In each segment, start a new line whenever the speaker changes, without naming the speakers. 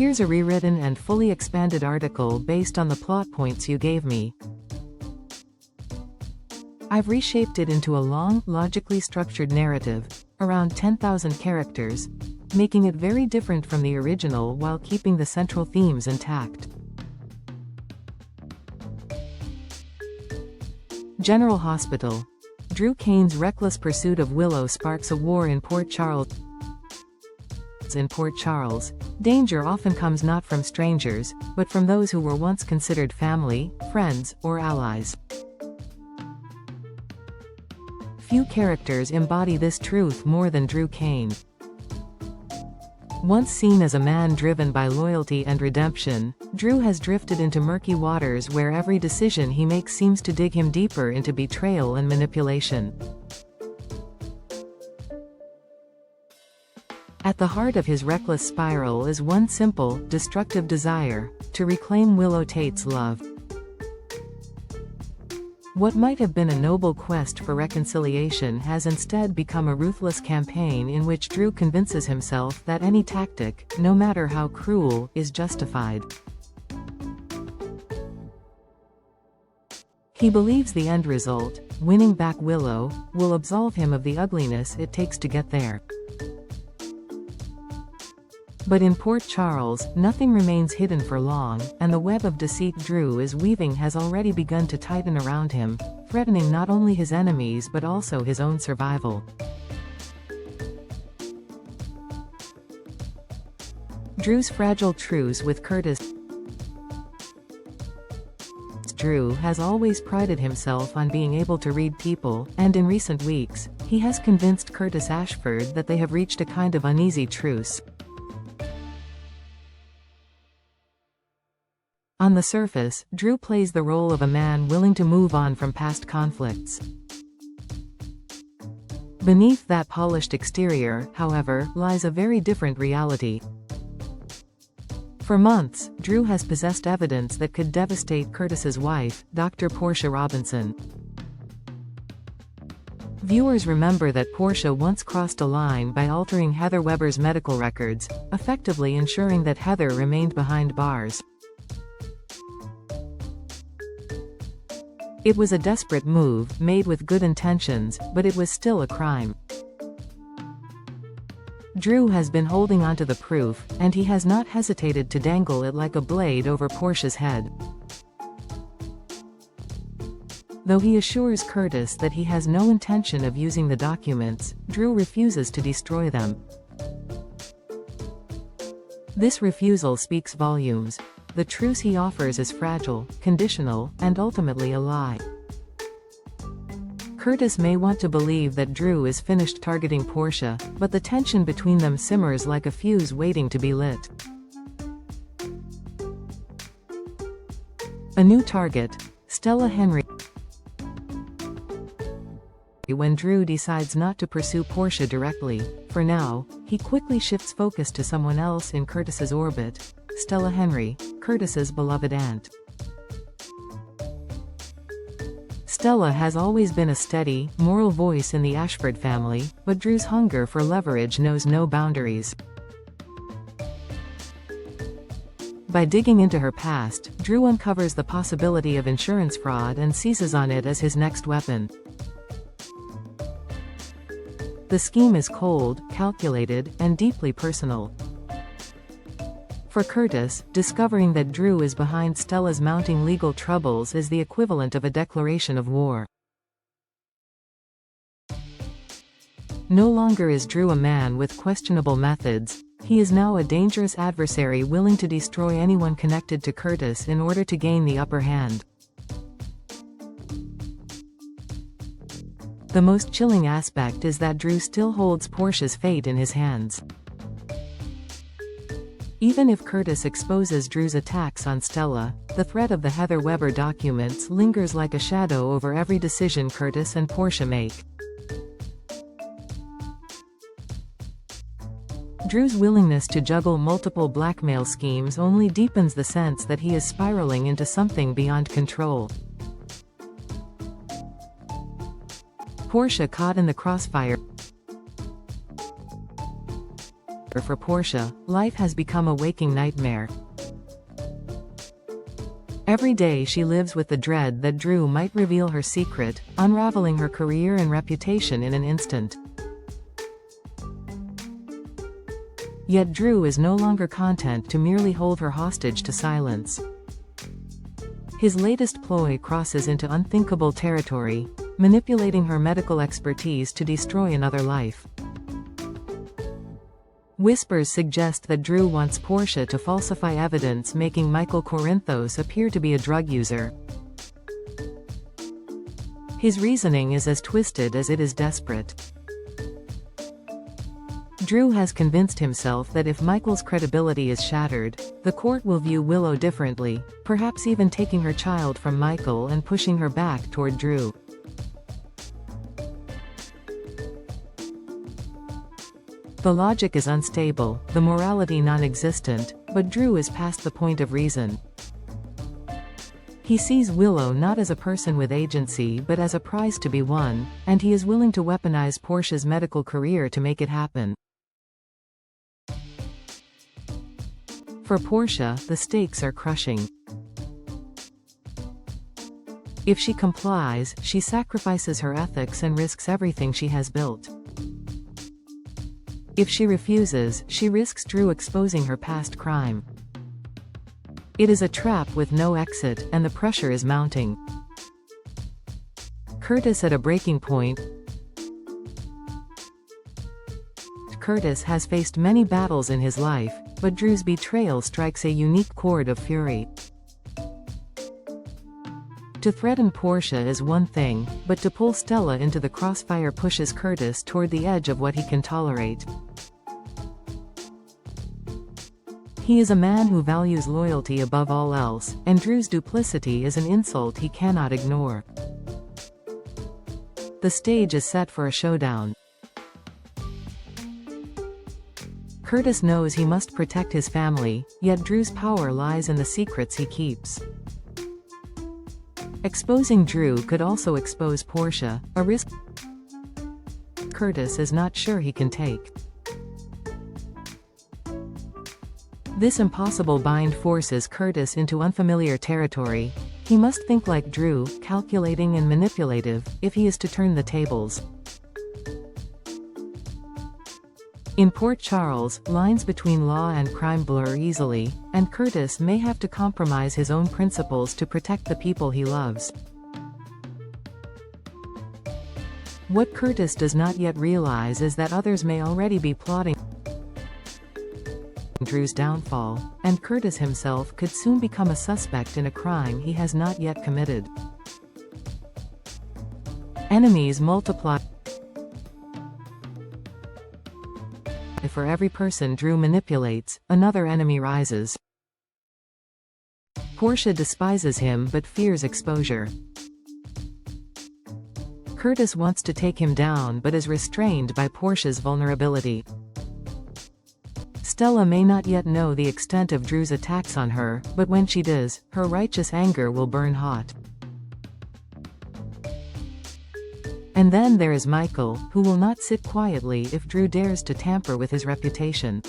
Here's a rewritten and fully expanded article based on the plot points you gave me. I've reshaped it into a long, logically structured narrative, around 10,000 characters, making it very different from the original while keeping the central themes intact. General Hospital. Drew Kane's reckless pursuit of Willow sparks a war in Port Charles. In Port Charles, danger often comes not from strangers, but from those who were once considered family, friends, or allies. Few characters embody this truth more than Drew Kane. Once seen as a man driven by loyalty and redemption, Drew has drifted into murky waters where every decision he makes seems to dig him deeper into betrayal and manipulation. At the heart of his reckless spiral is one simple, destructive desire: to reclaim Willow Tate's love. What might have been a noble quest for reconciliation has instead become a ruthless campaign in which Drew convinces himself that any tactic, no matter how cruel, is justified. He believes the end result, winning back Willow, will absolve him of the ugliness it takes to get there. But in Port Charles, nothing remains hidden for long, and the web of deceit Drew is weaving has already begun to tighten around him, threatening not only his enemies but also his own survival. Drew's fragile truce with Curtis. Drew has always prided himself on being able to read people, and in recent weeks, he has convinced Curtis Ashford that they have reached a kind of uneasy truce. On the surface, Drew plays the role of a man willing to move on from past conflicts. Beneath that polished exterior, however, lies a very different reality. For months, Drew has possessed evidence that could devastate Curtis's wife, Dr. Portia Robinson. Viewers remember that Portia once crossed a line by altering Heather Weber's medical records, effectively ensuring that Heather remained behind bars. It was a desperate move, made with good intentions, but it was still a crime. Drew has been holding onto the proof, and he has not hesitated to dangle it like a blade over Portia's head. Though he assures Curtis that he has no intention of using the documents, Drew refuses to destroy them. This refusal speaks volumes. The truce he offers is fragile, conditional, and ultimately a lie. Curtis may want to believe that Drew is finished targeting Portia, but the tension between them simmers like a fuse waiting to be lit. A new target, Stella Henry. When Drew decides not to pursue Portia directly, for now, he quickly shifts focus to someone else in Curtis's orbit: Stella Henry, Curtis's beloved aunt. Stella has always been a steady, moral voice in the Ashford family, but Drew's hunger for leverage knows no boundaries. By digging into her past, Drew uncovers the possibility of insurance fraud and seizes on it as his next weapon. The scheme is cold, calculated, and deeply personal. For Curtis, discovering that Drew is behind Stella's mounting legal troubles is the equivalent of a declaration of war. No longer is Drew a man with questionable methods, he is now a dangerous adversary willing to destroy anyone connected to Curtis in order to gain the upper hand. The most chilling aspect is that Drew still holds Portia's fate in his hands. Even if Curtis exposes Drew's attacks on Stella, the threat of the Heather Weber documents lingers like a shadow over every decision Curtis and Portia make. Drew's willingness to juggle multiple blackmail schemes only deepens the sense that he is spiraling into something beyond control. Portia caught in the crossfire. For Portia, life has become a waking nightmare. Every day she lives with the dread that Drew might reveal her secret, unraveling her career and reputation in an instant. Yet Drew is no longer content to merely hold her hostage to silence. His latest ploy crosses into unthinkable territory, manipulating her medical expertise to destroy another life. Whispers suggest that Drew wants Portia to falsify evidence, making Michael Corinthos appear to be a drug user. His reasoning is as twisted as it is desperate. Drew has convinced himself that if Michael's credibility is shattered, the court will view Willow differently, perhaps even taking her child from Michael and pushing her back toward Drew. The logic is unstable, the morality non-existent, but Drew is past the point of reason. He sees Willow not as a person with agency but as a prize to be won, and he is willing to weaponize Portia's medical career to make it happen. For Portia, the stakes are crushing. If she complies, she sacrifices her ethics and risks everything she has built. If she refuses, she risks Drew exposing her past crime. It is a trap with no exit, and the pressure is mounting. Curtis at a breaking point. Curtis has faced many battles in his life, but Drew's betrayal strikes a unique chord of fury. To threaten Portia is one thing, but to pull Stella into the crossfire pushes Curtis toward the edge of what he can tolerate. He is a man who values loyalty above all else, and Drew's duplicity is an insult he cannot ignore. The stage is set for a showdown. Curtis knows he must protect his family, yet Drew's power lies in the secrets he keeps. Exposing Drew could also expose Portia, a risk Curtis is not sure he can take. This impossible bind forces Curtis into unfamiliar territory. He must think like Drew, calculating and manipulative, if he is to turn the tables. In Port Charles, lines between law and crime blur easily, and Curtis may have to compromise his own principles to protect the people he loves. What Curtis does not yet realize is that others may already be plotting Drew's downfall, and Curtis himself could soon become a suspect in a crime he has not yet committed. Enemies multiply. For every person Drew manipulates, another enemy rises. Portia despises him but fears exposure. Curtis wants to take him down but is restrained by Portia's vulnerability. Stella may not yet know the extent of Drew's attacks on her, but when she does, her righteous anger will burn hot. And then there is Michael, who will not sit quietly if Drew dares to tamper with his reputation.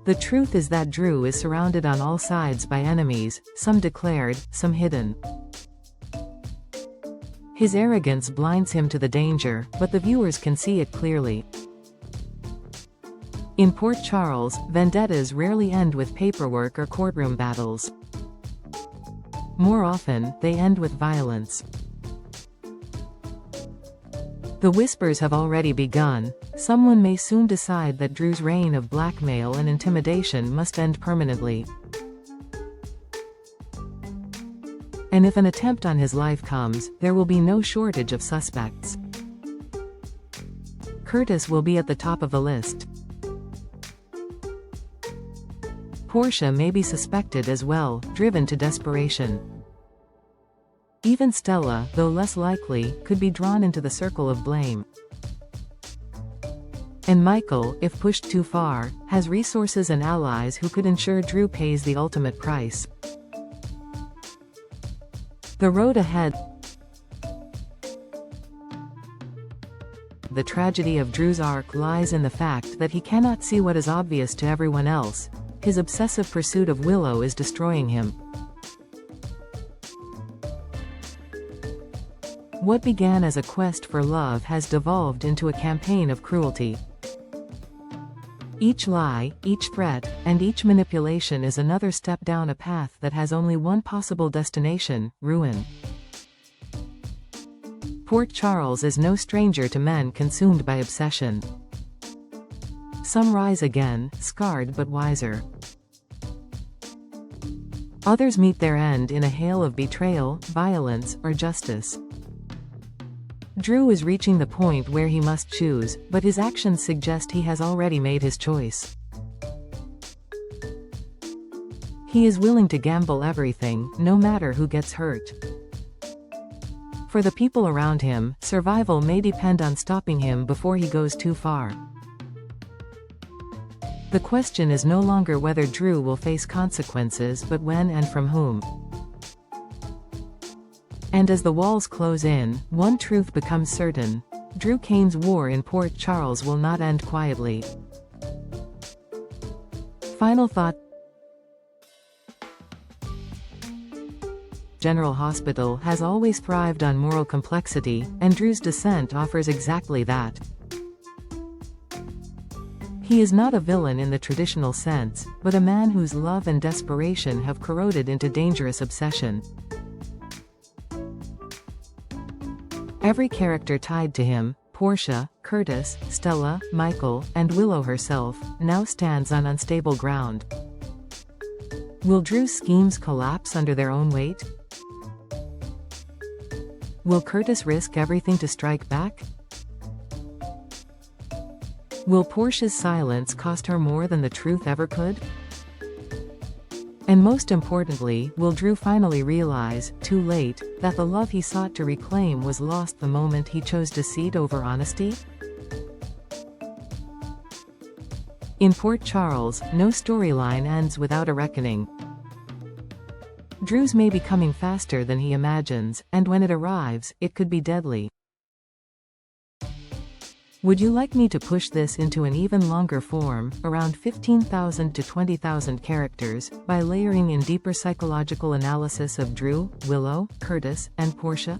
The truth is that Drew is surrounded on all sides by enemies, some declared, some hidden. His arrogance blinds him to the danger, but the viewers can see it clearly. In Port Charles, vendettas rarely end with paperwork or courtroom battles. More often, they end with violence. The whispers have already begun. Someone may soon decide that Drew's reign of blackmail and intimidation must end permanently. And if an attempt on his life comes, there will be no shortage of suspects. Curtis will be at the top of the list. Portia may be suspected as well, driven to desperation. Even Stella, though less likely, could be drawn into the circle of blame. And Michael, if pushed too far, has resources and allies who could ensure Drew pays the ultimate price. The road ahead. The tragedy of Drew's arc lies in the fact that he cannot see what is obvious to everyone else. His obsessive pursuit of Willow is destroying him. What began as a quest for love has devolved into a campaign of cruelty. Each lie, each threat, and each manipulation is another step down a path that has only one possible destination: ruin. Port Charles is no stranger to men consumed by obsession. Some rise again, scarred but wiser. Others meet their end in a hail of betrayal, violence, or justice. Drew is reaching the point where he must choose, but his actions suggest he has already made his choice. He is willing to gamble everything, no matter who gets hurt. For the people around him, survival may depend on stopping him before he goes too far. The question is no longer whether Drew will face consequences, but when and from whom. And as the walls close in, one truth becomes certain: Drew Kane's war in Port Charles will not end quietly. Final thought. General Hospital has always thrived on moral complexity, and Drew's descent offers exactly that. He is not a villain in the traditional sense, but a man whose love and desperation have corroded into dangerous obsession. Every character tied to him, Portia, Curtis, Stella, Michael, and Willow herself, now stands on unstable ground. Will Drew's schemes collapse under their own weight? Will Curtis risk everything to strike back? Will Portia's silence cost her more than the truth ever could? And most importantly, will Drew finally realize, too late, that the love he sought to reclaim was lost the moment he chose deceit over honesty? In Port Charles, no storyline ends without a reckoning. Drew's may be coming faster than he imagines, and when it arrives, it could be deadly. Would you like me to push this into an even longer form, around 15,000 to 20,000 characters, by layering in deeper psychological analysis of Drew, Willow, Curtis, and Portia?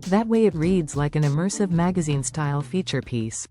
That way it reads like an immersive magazine-style feature piece.